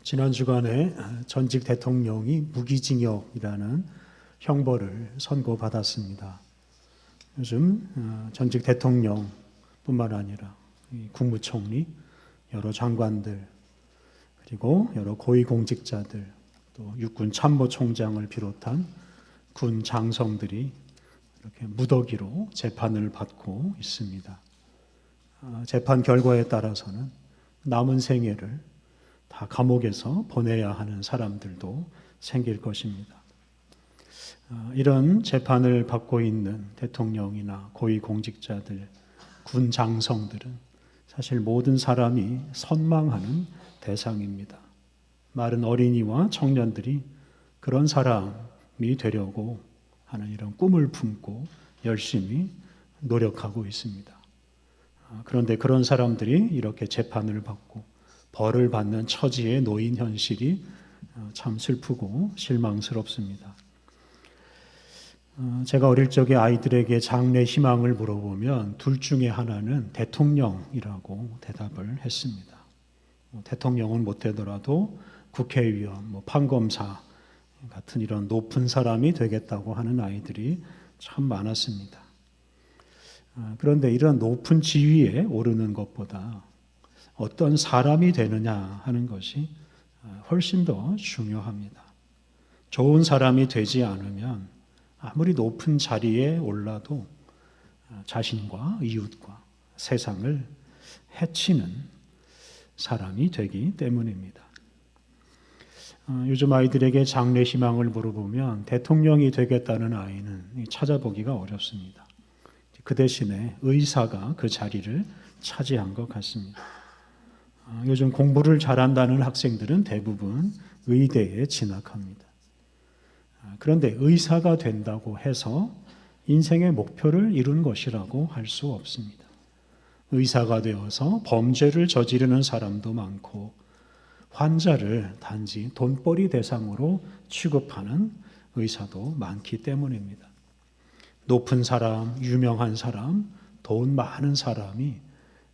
지난 주간에 전직 대통령이 무기징역이라는 형벌을 선고받았습니다. 요즘 전직 대통령뿐만 아니라 국무총리, 여러 장관들, 그리고 여러 고위공직자들, 또 육군 참모총장을 비롯한 군 장성들이 이렇게 무더기로 재판을 받고 있습니다. 재판 결과에 따라서는 남은 생애를 다 감옥에서 보내야 하는 사람들도 생길 것입니다. 이런 재판을 받고 있는 대통령이나 고위공직자들, 군 장성들은 사실 모든 사람이 선망하는 대상입니다. 많은 어린이와 청년들이 그런 사람이 되려고 하는 이런 꿈을 품고 열심히 노력하고 있습니다. 그런데 그런 사람들이 이렇게 재판을 받고 벌을 받는 처지에 놓인 현실이 참 슬프고 실망스럽습니다. 제가 어릴 적에 아이들에게 장래 희망을 물어보면 둘 중에 하나는 대통령이라고 대답을 했습니다. 대통령은 못되더라도 국회의원, 판검사 같은 이런 높은 사람이 되겠다고 하는 아이들이 참 많았습니다. 그런데 이런 높은 지위에 오르는 것보다 어떤 사람이 되느냐 하는 것이 훨씬 더 중요합니다. 좋은 사람이 되지 않으면 아무리 높은 자리에 올라도 자신과 이웃과 세상을 해치는 사람이 되기 때문입니다. 요즘 아이들에게 장래 희망을 물어보면 대통령이 되겠다는 아이는 찾아보기가 어렵습니다. 그 대신에 의사가 그 자리를 차지한 것 같습니다. 요즘 공부를 잘한다는 학생들은 대부분 의대에 진학합니다. 그런데 의사가 된다고 해서 인생의 목표를 이룬 것이라고 할 수 없습니다. 의사가 되어서 범죄를 저지르는 사람도 많고 환자를 단지 돈벌이 대상으로 취급하는 의사도 많기 때문입니다. 높은 사람, 유명한 사람, 돈 많은 사람이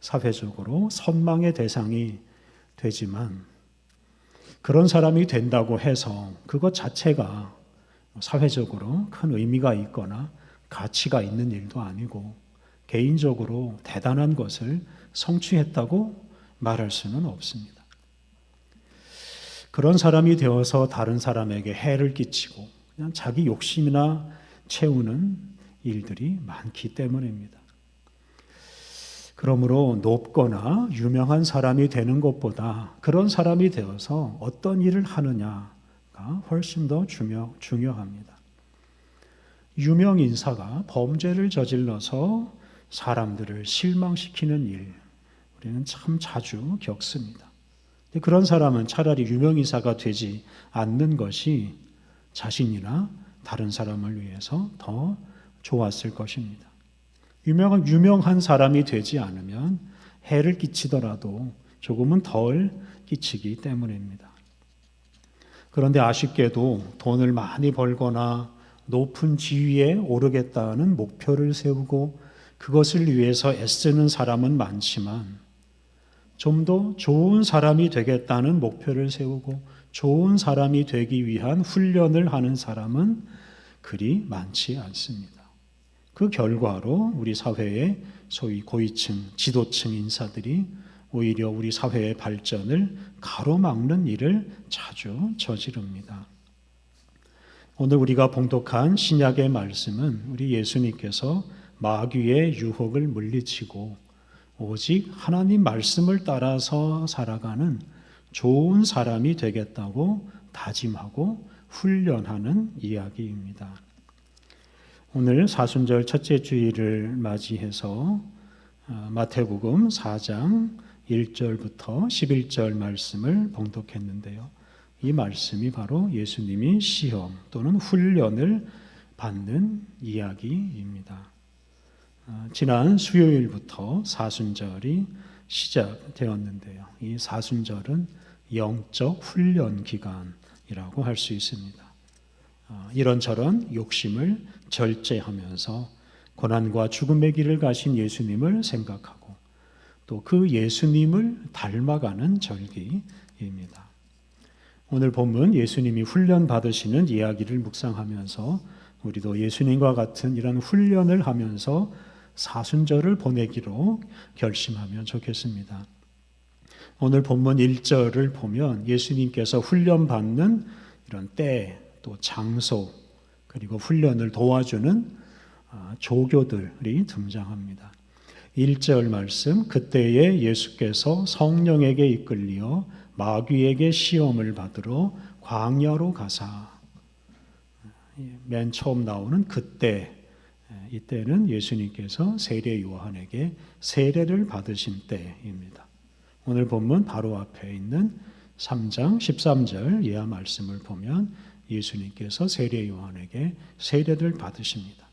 사회적으로 선망의 대상이 되지만 그런 사람이 된다고 해서 그것 자체가 사회적으로 큰 의미가 있거나 가치가 있는 일도 아니고 개인적으로 대단한 것을 성취했다고 말할 수는 없습니다. 그런 사람이 되어서 다른 사람에게 해를 끼치고 그냥 자기 욕심이나 채우는 일들이 많기 때문입니다. 그러므로 높거나 유명한 사람이 되는 것보다 그런 사람이 되어서 어떤 일을 하느냐가 훨씬 더 중요합니다. 유명 인사가 범죄를 저질러서 사람들을 실망시키는 일, 우리는 참 자주 겪습니다. 그런 사람은 차라리 유명 인사가 되지 않는 것이 자신이나 다른 사람을 위해서 더 좋았을 것입니다. 유명한 사람이 되지 않으면 해를 끼치더라도 조금은 덜 끼치기 때문입니다. 그런데 아쉽게도 돈을 많이 벌거나 높은 지위에 오르겠다는 목표를 세우고 그것을 위해서 애쓰는 사람은 많지만 좀 더 좋은 사람이 되겠다는 목표를 세우고 좋은 사람이 되기 위한 훈련을 하는 사람은 그리 많지 않습니다. 그 결과로 우리 사회의 소위 고위층, 지도층 인사들이 오히려 우리 사회의 발전을 가로막는 일을 자주 저지릅니다. 오늘 우리가 봉독한 신약의 말씀은 우리 예수님께서 마귀의 유혹을 물리치고 오직 하나님 말씀을 따라서 살아가는 좋은 사람이 되겠다고 다짐하고 훈련하는 이야기입니다. 오늘 사순절 첫째 주일을 맞이해서 마태복음 4장 1절부터 11절 말씀을 봉독했는데요. 이 말씀이 바로 예수님이 시험 또는 훈련을 받는 이야기입니다. 지난 수요일부터 사순절이 시작되었는데요. 이 사순절은 영적 훈련 기간이라고 할 수 있습니다. 이런저런 욕심을 절제하면서 고난과 죽음의 길을 가신 예수님을 생각하고 또 그 예수님을 닮아가는 절기입니다. 오늘 본문 예수님이 훈련 받으시는 이야기를 묵상하면서 우리도 예수님과 같은 이런 훈련을 하면서 사순절을 보내기로 결심하면 좋겠습니다. 오늘 본문 1절을 보면 예수님께서 훈련받는 이런 때, 또 장소, 그리고 훈련을 도와주는 조교들이 등장합니다. 1절 말씀, 그때에 예수께서 성령에게 이끌리어 마귀에게 시험을 받으러 광야로 가사. 맨 처음 나오는 그때, 이때는 예수님께서 세례 요한에게 세례를 받으신 때입니다. 오늘 본문 바로 앞에 있는 3장 13절 이하 말씀을 보면 예수님께서 세례 요한에게 세례를 받으십니다.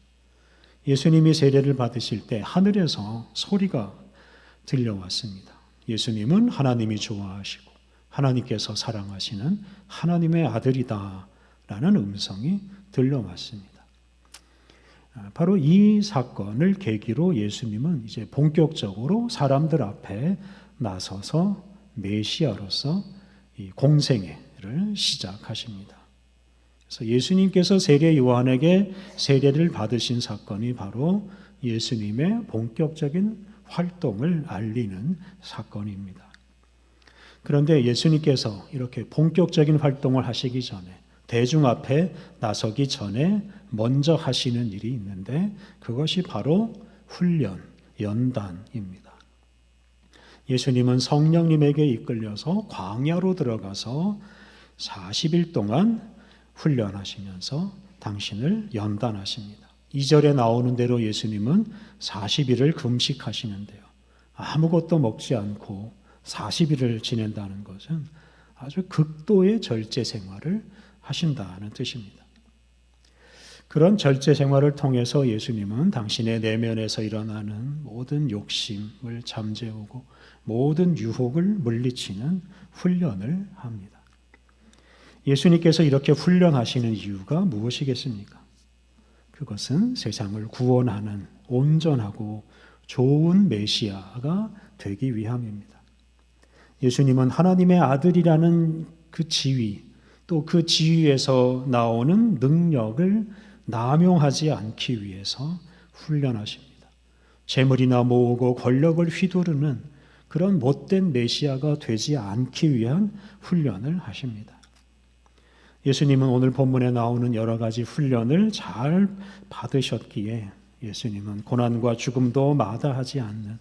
예수님이 세례를 받으실 때 하늘에서 소리가 들려왔습니다. 예수님은 하나님이 좋아하시고 하나님께서 사랑하시는 하나님의 아들이다 라는 음성이 들려왔습니다. 바로 이 사건을 계기로 예수님은 이제 본격적으로 사람들 앞에 나서서 메시아로서 이 공생애를 시작하십니다. 그래서 예수님께서 세례 요한에게 세례를 받으신 사건이 바로 예수님의 본격적인 활동을 알리는 사건입니다. 그런데 예수님께서 이렇게 본격적인 활동을 하시기 전에, 대중 앞에 나서기 전에 먼저 하시는 일이 있는데 그것이 바로 훈련, 연단입니다. 예수님은 성령님에게 이끌려서 광야로 들어가서 40일 동안 훈련하시면서 당신을 연단하십니다. 2절에 나오는 대로 예수님은 40일을 금식하시는데요. 아무것도 먹지 않고 40일을 지낸다는 것은 아주 극도의 절제 생활을 하신다는 뜻입니다. 그런 절제 생활을 통해서 예수님은 당신의 내면에서 일어나는 모든 욕심을 잠재우고 모든 유혹을 물리치는 훈련을 합니다. 예수님께서 이렇게 훈련하시는 이유가 무엇이겠습니까? 그것은 세상을 구원하는 온전하고 좋은 메시아가 되기 위함입니다. 예수님은 하나님의 아들이라는 그 지위, 또 그 지위에서 나오는 능력을 남용하지 않기 위해서 훈련하십니다. 재물이나 모으고 권력을 휘두르는 그런 못된 메시아가 되지 않기 위한 훈련을 하십니다. 예수님은 오늘 본문에 나오는 여러 가지 훈련을 잘 받으셨기에 예수님은 고난과 죽음도 마다하지 않는,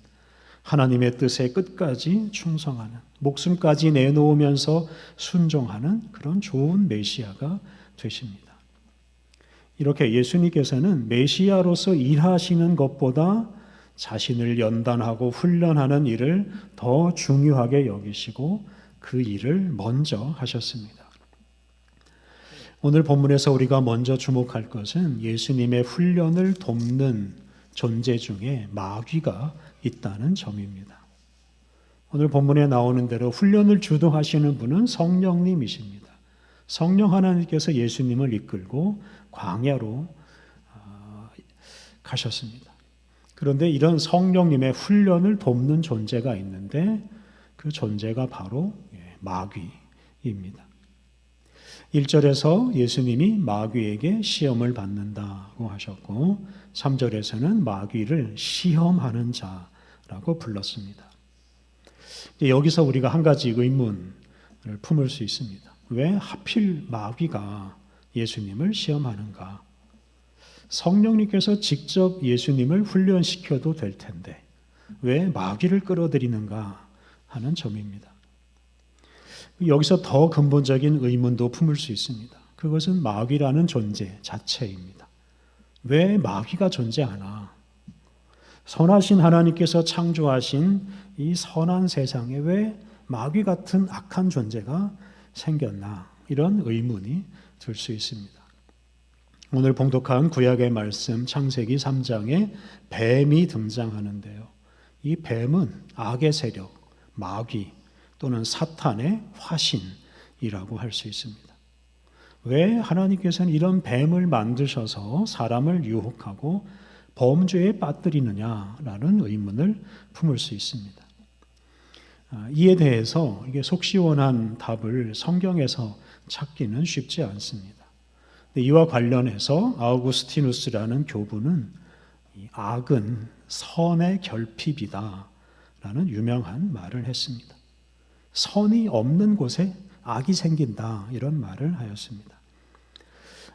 하나님의 뜻에 끝까지 충성하는, 목숨까지 내놓으면서 순종하는 그런 좋은 메시아가 되십니다. 이렇게 예수님께서는 메시아로서 일하시는 것보다 자신을 연단하고 훈련하는 일을 더 중요하게 여기시고 그 일을 먼저 하셨습니다. 오늘 본문에서 우리가 먼저 주목할 것은 예수님의 훈련을 돕는 존재 중에 마귀가 있다는 점입니다. 오늘 본문에 나오는 대로 훈련을 주도하시는 분은 성령님이십니다. 성령 하나님께서 예수님을 이끌고 광야로 가셨습니다. 그런데 이런 성령님의 훈련을 돕는 존재가 있는데 그 존재가 바로 마귀입니다. 1절에서 예수님이 마귀에게 시험을 받는다고 하셨고 3절에서는 마귀를 시험하는 자라고 불렀습니다. 여기서 우리가 한 가지 의문을 품을 수 있습니다. 왜 하필 마귀가 예수님을 시험하는가? 성령님께서 직접 예수님을 훈련시켜도 될 텐데 왜 마귀를 끌어들이는가 하는 점입니다. 여기서 더 근본적인 의문도 품을 수 있습니다. 그것은 마귀라는 존재 자체입니다. 왜 마귀가 존재하나? 선하신 하나님께서 창조하신 이 선한 세상에 왜 마귀 같은 악한 존재가 생겼나? 이런 의문이 들 수 있습니다. 오늘 봉독한 구약의 말씀 창세기 3장에 뱀이 등장하는데요. 이 뱀은 악의 세력, 마귀 또는 사탄의 화신이라고 할 수 있습니다. 왜 하나님께서는 이런 뱀을 만드셔서 사람을 유혹하고 범죄에 빠뜨리느냐라는 의문을 품을 수 있습니다. 이에 대해서 이게 속 시원한 답을 성경에서 찾기는 쉽지 않습니다. 이와 관련해서 아우구스티누스라는 교부는 악은 선의 결핍이다 라는 유명한 말을 했습니다. 선이 없는 곳에 악이 생긴다 이런 말을 하였습니다.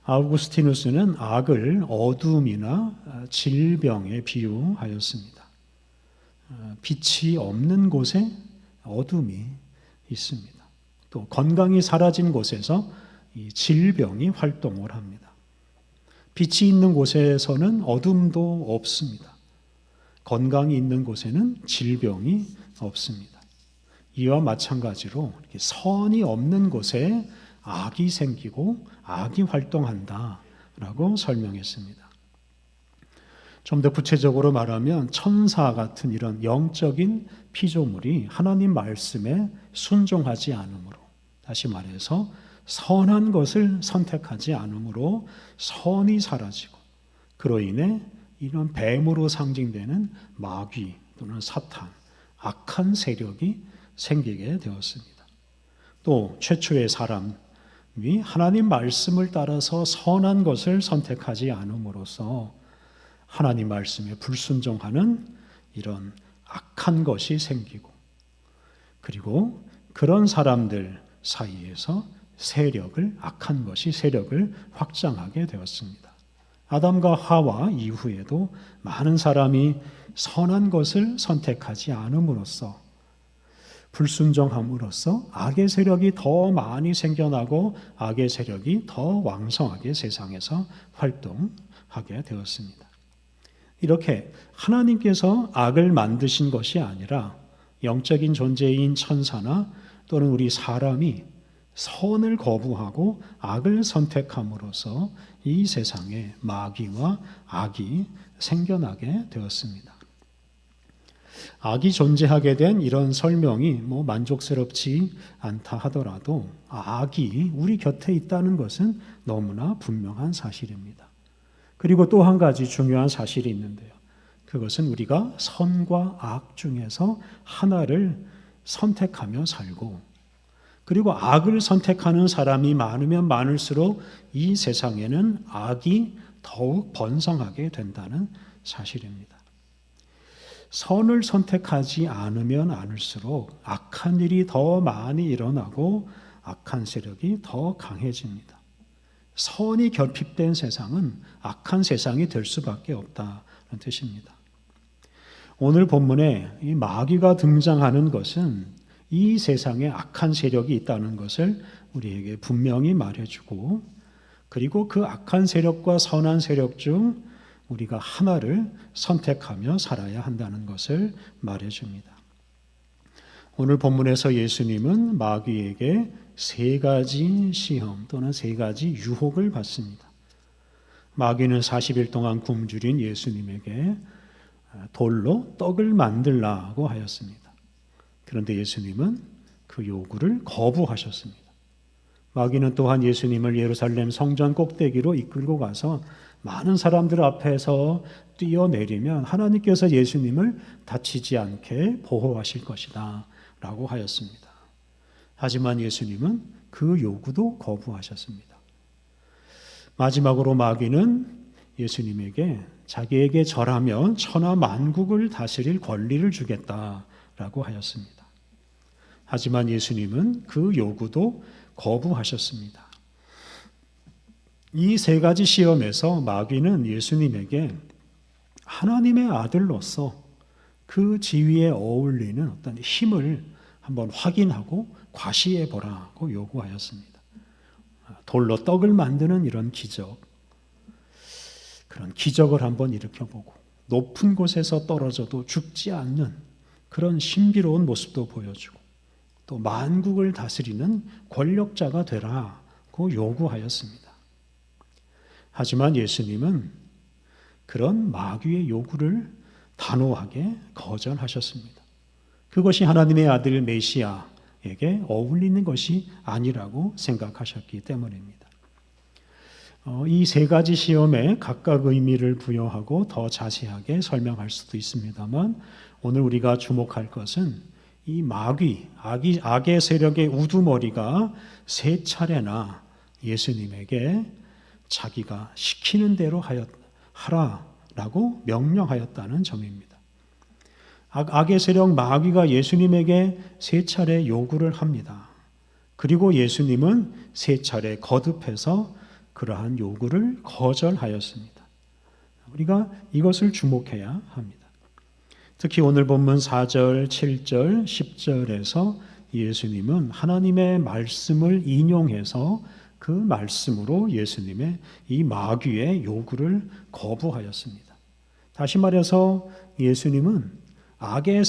아우구스티누스는 악을 어둠이나 질병에 비유하였습니다. 빛이 없는 곳에 어둠이 있습니다. 또 건강이 사라진 곳에서 이 질병이 활동을 합니다. 빛이 있는 곳에서는 어둠도 없습니다. 건강이 있는 곳에는 질병이 없습니다. 이와 마찬가지로 이렇게 선이 없는 곳에 악이 생기고 악이 활동한다라고 설명했습니다. 좀 더 구체적으로 말하면 천사 같은 이런 영적인 피조물이 하나님 말씀에 순종하지 않으므로, 다시 말해서 선한 것을 선택하지 않으므로 선이 사라지고, 그로 인해 이런 뱀으로 상징되는 마귀 또는 사탄, 악한 세력이 생기게 되었습니다. 또 최초의 사람이 하나님 말씀을 따라서 선한 것을 선택하지 않음으로써 하나님 말씀에 불순종하는 이런 악한 것이 생기고, 그리고 그런 사람들 사이에서 악한 것이 세력을 확장하게 되었습니다. 아담과 하와 이후에도 많은 사람이 선한 것을 선택하지 않음으로써, 불순종함으로써 악의 세력이 더 많이 생겨나고 악의 세력이 더 왕성하게 세상에서 활동하게 되었습니다. 이렇게 하나님께서 악을 만드신 것이 아니라 영적인 존재인 천사나 또는 우리 사람이 선을 거부하고 악을 선택함으로써 이 세상에 마귀와 악이 생겨나게 되었습니다. 악이 존재하게 된 이런 설명이 만족스럽지 않다 하더라도 악이 우리 곁에 있다는 것은 너무나 분명한 사실입니다. 그리고 또 한 가지 중요한 사실이 있는데요. 그것은 우리가 선과 악 중에서 하나를 선택하며 살고, 그리고 악을 선택하는 사람이 많으면 많을수록 이 세상에는 악이 더욱 번성하게 된다는 사실입니다. 선을 선택하지 않으면 않을수록 악한 일이 더 많이 일어나고 악한 세력이 더 강해집니다. 선이 결핍된 세상은 악한 세상이 될 수밖에 없다는 뜻입니다. 오늘 본문에 이 마귀가 등장하는 것은 이 세상에 악한 세력이 있다는 것을 우리에게 분명히 말해주고, 그리고 그 악한 세력과 선한 세력 중 우리가 하나를 선택하며 살아야 한다는 것을 말해줍니다. 오늘 본문에서 예수님은 마귀에게 3가지 시험 또는 3가지 유혹을 받습니다. 마귀는 40일 동안 굶주린 예수님에게 돌로 떡을 만들라고 하였습니다. 그런데 예수님은 그 요구를 거부하셨습니다. 마귀는 또한 예수님을 예루살렘 성전 꼭대기로 이끌고 가서 많은 사람들 앞에서 뛰어내리면 하나님께서 예수님을 다치지 않게 보호하실 것이다 라고 하였습니다. 하지만 예수님은 그 요구도 거부하셨습니다. 마지막으로 마귀는 예수님에게 자기에게 절하면 천하 만국을 다스릴 권리를 주겠다라고 하였습니다. 하지만 예수님은 그 요구도 거부하셨습니다. 이 3가지 시험에서 마귀는 예수님에게 하나님의 아들로서 그 지위에 어울리는 어떤 힘을 한번 확인하고 과시해 보라고 요구하였습니다. 돌로 떡을 만드는 이런 기적, 그런 기적을 한번 일으켜보고 높은 곳에서 떨어져도 죽지 않는 그런 신비로운 모습도 보여주고, 또 만국을 다스리는 권력자가 되라고 요구하였습니다. 하지만 예수님은 그런 마귀의 요구를 단호하게 거절하셨습니다. 그것이 하나님의 아들 메시아에게 어울리는 것이 아니라고 생각하셨기 때문입니다. 이 3가지 시험에 각각 의미를 부여하고 더 자세하게 설명할 수도 있습니다만, 오늘 우리가 주목할 것은 이 마귀, 악의 세력의 우두머리가 3차례나 예수님에게 자기가 시키는 대로 하라라고 명령하였다는 점입니다. 악의 세력 마귀가 예수님에게 3차례 요구를 합니다. 그리고 예수님은 3차례 거듭해서 그러한 요구를 거절하였습니다. 우리가 이것을 주목해야 합니다. 특히 오늘 본문 4절, 7절, 10절에서 예수님은 하나님의 말씀을 인용해서 그 말씀으로 예수님의 이 마귀의 요구를 거부하였습니다. 다시 말해서 예수님은 악의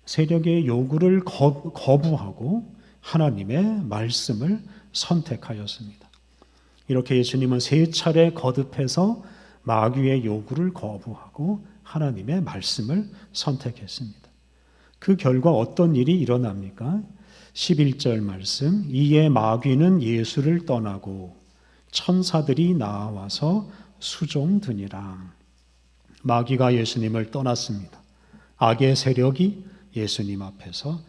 세력의 요구를 거부하고 하나님의 말씀을 선택하였습니다. 이렇게 예수님은 3차례 거듭해서 마귀의 요구를 거부하고 하나님의 말씀을 선택했습니다. 그 결과 어떤 일이 일어납니까? 11절 말씀, 이에 마귀는 예수를 떠나고 천사들이 나와서 수종드니라. 마귀가 예수님을 떠났습니다. 악의 세력이 예수님 앞에서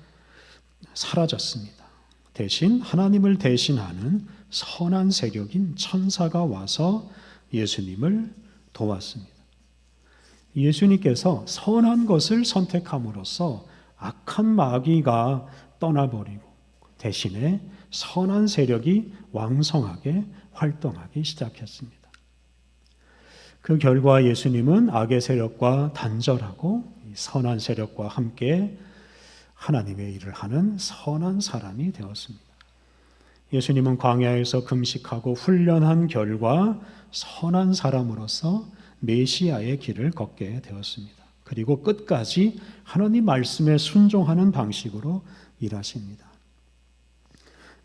사라졌습니다. 대신 하나님을 대신하는 선한 세력인 천사가 와서 예수님을 도왔습니다. 예수님께서 선한 것을 선택함으로써 악한 마귀가 떠나버리고 대신에 선한 세력이 왕성하게 활동하기 시작했습니다. 그 결과 예수님은 악의 세력과 단절하고 선한 세력과 함께 하나님의 일을 하는 선한 사람이 되었습니다. 예수님은 광야에서 금식하고 훈련한 결과 선한 사람으로서 메시아의 길을 걷게 되었습니다. 그리고 끝까지 하나님 말씀에 순종하는 방식으로 일하십니다.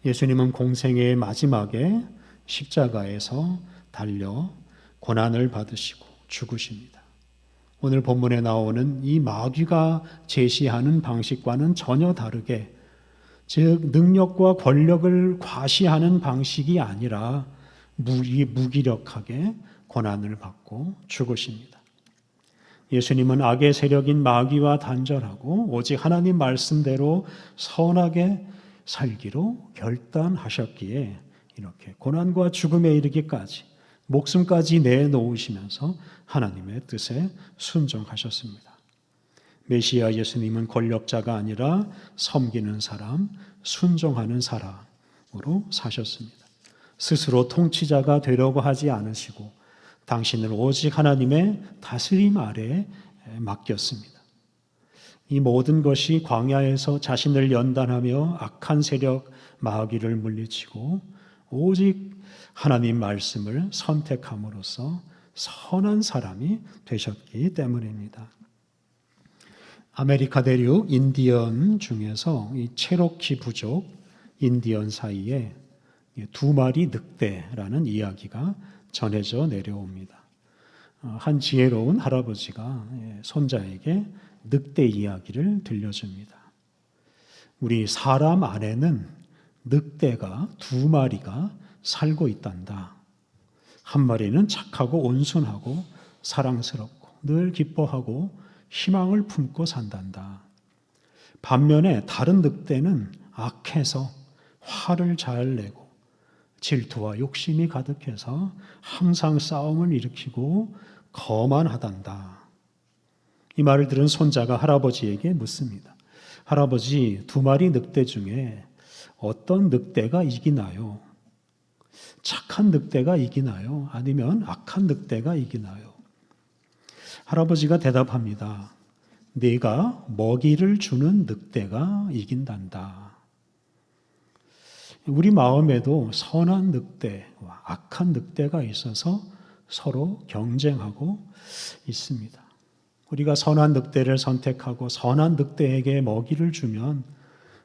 예수님은 공생의 마지막에 십자가에서 달려 고난을 받으시고 죽으십니다. 오늘 본문에 나오는 이 마귀가 제시하는 방식과는 전혀 다르게, 즉 능력과 권력을 과시하는 방식이 아니라 무기력하게 고난을 받고 죽으십니다. 예수님은 악의 세력인 마귀와 단절하고 오직 하나님 말씀대로 선하게 살기로 결단하셨기에 이렇게 고난과 죽음에 이르기까지 목숨까지 내놓으시면서 하나님의 뜻에 순종하셨습니다. 메시아 예수님은 권력자가 아니라 섬기는 사람, 순종하는 사람으로 사셨습니다. 스스로 통치자가 되려고 하지 않으시고 당신을 오직 하나님의 다스림 아래에 맡겼습니다. 이 모든 것이 광야에서 자신을 연단하며 악한 세력 마귀를 물리치고 오직 하나님 말씀을 선택함으로써 선한 사람이 되셨기 때문입니다. 아메리카 대륙 인디언 중에서 이 체로키 부족 인디언 사이에 2마리 늑대라는 이야기가 전해져 내려옵니다. 한 지혜로운 할아버지가 손자에게 늑대 이야기를 들려줍니다. 우리 사람 안에는 늑대가 2마리가 살고 있단다. 한 마리는 착하고 온순하고 사랑스럽고 늘 기뻐하고 희망을 품고 산단다. 반면에 다른 늑대는 악해서 화를 잘 내고 질투와 욕심이 가득해서 항상 싸움을 일으키고 거만하단다. 이 말을 들은 손자가 할아버지에게 묻습니다. 할아버지, 2마리 늑대 중에 어떤 늑대가 이기나요? 착한 늑대가 이기나요? 아니면 악한 늑대가 이기나요? 할아버지가 대답합니다. 네가 먹이를 주는 늑대가 이긴단다. 우리 마음에도 선한 늑대와 악한 늑대가 있어서 서로 경쟁하고 있습니다. 우리가 선한 늑대를 선택하고 선한 늑대에게 먹이를 주면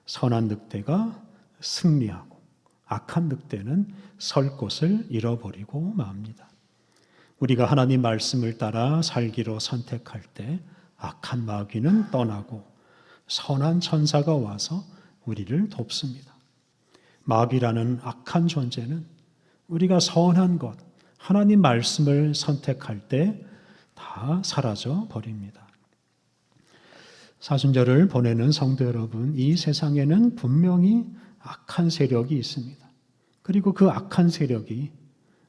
선한 늑대가 승리하고 악한 늑대는 설 곳을 잃어버리고 맙니다. 우리가 하나님 말씀을 따라 살기로 선택할 때 악한 마귀는 떠나고 선한 천사가 와서 우리를 돕습니다. 마귀라는 악한 존재는 우리가 선한 것, 하나님 말씀을 선택할 때 다 사라져 버립니다. 사순절을 보내는 성도 여러분, 이 세상에는 분명히 악한 세력이 있습니다. 그리고 그 악한 세력이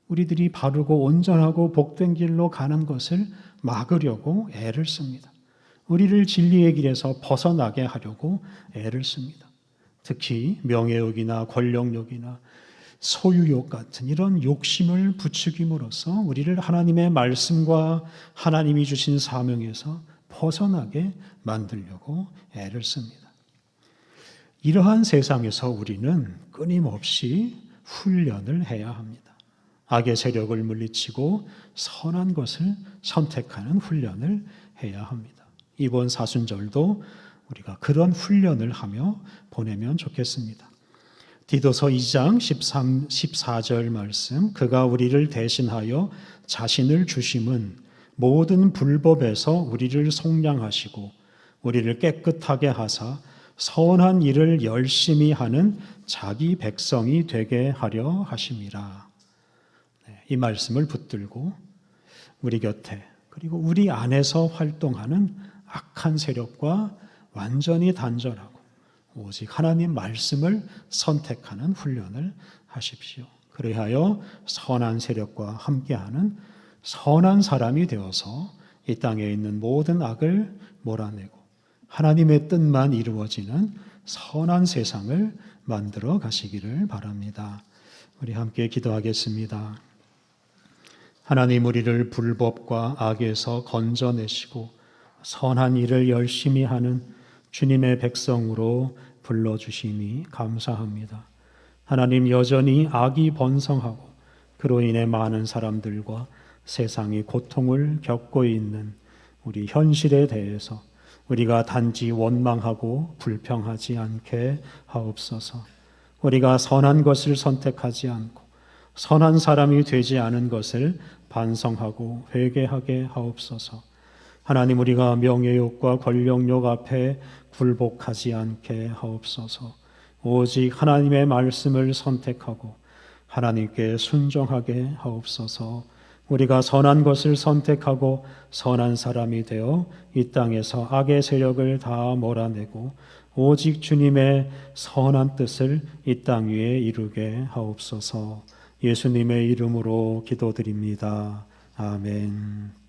우리들이 바르고 온전하고 복된 길로 가는 것을 막으려고 애를 씁니다. 우리를 진리의 길에서 벗어나게 하려고 애를 씁니다. 특히 명예욕이나 권력욕이나 소유욕 같은 이런 욕심을 부추김으로써 우리를 하나님의 말씀과 하나님이 주신 사명에서 벗어나게 만들려고 애를 씁니다. 이러한 세상에서 우리는 끊임없이 훈련을 해야 합니다. 악의 세력을 물리치고 선한 것을 선택하는 훈련을 해야 합니다. 이번 사순절도 우리가 그런 훈련을 하며 보내면 좋겠습니다. 디도서 2장 14절 말씀, 그가 우리를 대신하여 자신을 주심은 모든 불법에서 우리를 속량하시고 우리를 깨끗하게 하사 선한 일을 열심히 하는 자기 백성이 되게 하려 하심이라. 이 말씀을 붙들고 우리 곁에 그리고 우리 안에서 활동하는 악한 세력과 완전히 단절하고 오직 하나님 말씀을 선택하는 훈련을 하십시오. 그리하여 선한 세력과 함께하는 선한 사람이 되어서 이 땅에 있는 모든 악을 몰아내고 하나님의 뜻만 이루어지는 선한 세상을 만들어 가시기를 바랍니다. 우리 함께 기도하겠습니다. 하나님, 우리를 불법과 악에서 건져내시고 선한 일을 열심히 하는 주님의 백성으로 불러주시니 감사합니다. 하나님, 여전히 악이 번성하고 그로 인해 많은 사람들과 세상이 고통을 겪고 있는 우리 현실에 대해서 우리가 단지 원망하고 불평하지 않게 하옵소서. 우리가 선한 것을 선택하지 않고 선한 사람이 되지 않은 것을 반성하고 회개하게 하옵소서. 하나님, 우리가 명예욕과 권력욕 앞에 굴복하지 않게 하옵소서. 오직 하나님의 말씀을 선택하고 하나님께 순종하게 하옵소서. 우리가 선한 것을 선택하고 선한 사람이 되어 이 땅에서 악의 세력을 다 몰아내고 오직 주님의 선한 뜻을 이 땅 위에 이루게 하옵소서. 예수님의 이름으로 기도드립니다. 아멘.